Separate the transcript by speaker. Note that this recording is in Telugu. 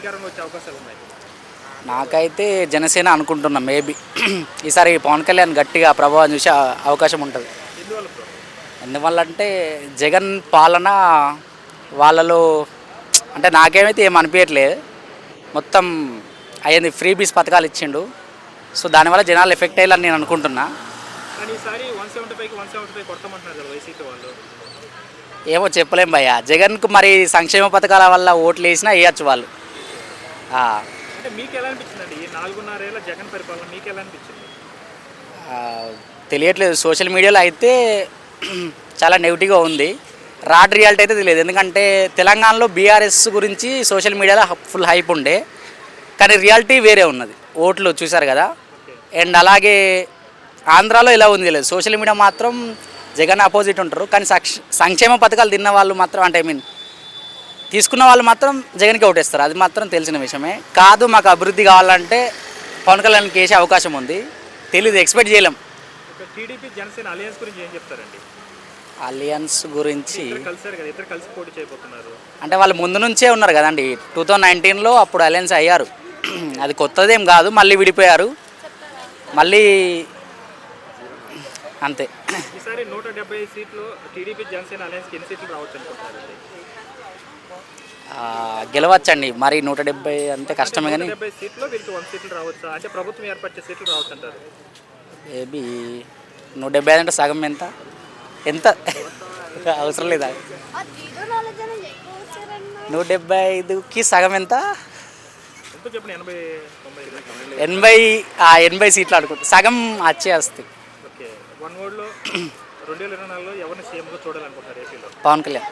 Speaker 1: అధికారంలో వచ్చే అవకాశాలు ఉన్నాయి?
Speaker 2: నాకైతే జనసేన అనుకుంటున్నా మేబీ. ఈసారి పవన్ కళ్యాణ్ గట్టిగా ప్రభావం చూసే అవకాశం ఉంటుంది.
Speaker 1: ఎందువల్ల బ్రో?
Speaker 2: ఎందువల్ల అంటే జగన్ పాలన వాళ్ళలో అంటే నాకేమైతే ఏం అనిపించట్లేదు. మొత్తం అయ్యింది, ఫ్రీ బీస్ పథకాలు ఇచ్చిండు. సో దానివల్ల జనాలు ఎఫెక్ట్ అయ్యాలని నేను అనుకుంటున్నా.
Speaker 1: కానీ ఈసారి 175కి 175 కొడతామంటున్నారు కదా వైసీపీ వాళ్ళు.
Speaker 2: ఏమో చెప్పలేం భయ్య. జగన్కు మరి సంక్షేమ పథకాల వల్ల ఓట్లు వేసినా వేయచ్చు వాళ్ళు.
Speaker 1: అంటే మీకు ఎలా అనిపించిందండి ఈ 4.5 ఏళ్ళ జగన్ పరిపాలన మీకు ఎలా అనిపించింది?
Speaker 2: తెలియట్లేదు. సోషల్ మీడియాలో అయితే చాలా నెగిటివ్గా ఉంది. రాడ్ రియాలిటీ అయితే తెలియదు. ఎందుకంటే తెలంగాణలో బీఆర్ఎస్ గురించి సోషల్ మీడియాలో ఫుల్ హైప్ ఉండే, కానీ రియాలిటీ వేరే ఉన్నది. ఓట్లు చూశారు కదా. అండ్ అలాగే ఆంధ్రాలో ఎలా ఉంది తెలియదు. సోషల్ మీడియా మాత్రం జగన్ అపోజిట్ ఉంటారు, కానీ సంక్షేమ పథకాలు తిన్న వాళ్ళు మాత్రం అంటే తీసుకున్న వాళ్ళు మాత్రం జగన్కి ఓటేస్తారు. అది మాత్రం తెలిసిన విషయమే. కాదు మాకు అభివృద్ధి కావాలంటే పవన్ కళ్యాణ్కి వేసే అవకాశం ఉంది. తెలీదు, ఎక్స్పెక్ట్ చేయలేం.
Speaker 1: టీడీపీ జనసేన అలయన్స్ గురించి ఏం చెప్తారండి?
Speaker 2: అలియన్స్ గురించి
Speaker 1: కలిసారు కదా, ఇద్దరు కలిసి పోటీ చేయబోతున్నారు.
Speaker 2: అంటే వాళ్ళు ముందు నుంచే ఉన్నారు కదండి. 2019లో అప్పుడు అలయన్స్ అయ్యారు. అది కొత్తదేం కాదు. మళ్ళీ విడిపోయారు, మళ్ళీ అంతే.
Speaker 1: ఈసారి 170 సీట్లు టీడీపీ జనసేన అలయన్స్కి ఎన్ని సీట్లు రావచ్చు అనుకుంటున్నారండి?
Speaker 2: గెలవచ్చండి. మరి 170 అంటే కష్టమే. కానీ
Speaker 1: 170 సీట్లు వీళ్ళకి 100 సీట్లు రావచ్చా? అంటే ప్రభుత్వం ఏర్పరిచే సీట్లు రావచ్చు అంటారు.
Speaker 2: మేబీ 170 అంటే సగం ఎంత ఎంత అవసరం లేదా? 175కి సగం ఎంత?
Speaker 1: చెప్పండి.
Speaker 2: 80 సీట్లు అనుకుంటా. సగం వచ్చేస్తాయి.
Speaker 1: ఓకే. 1 వర్డ్లో 2024లో ఎవరిని సీఎంగా చూడాలనుకుంటారు ఏపీలో?
Speaker 2: పవన్ కళ్యాణ్.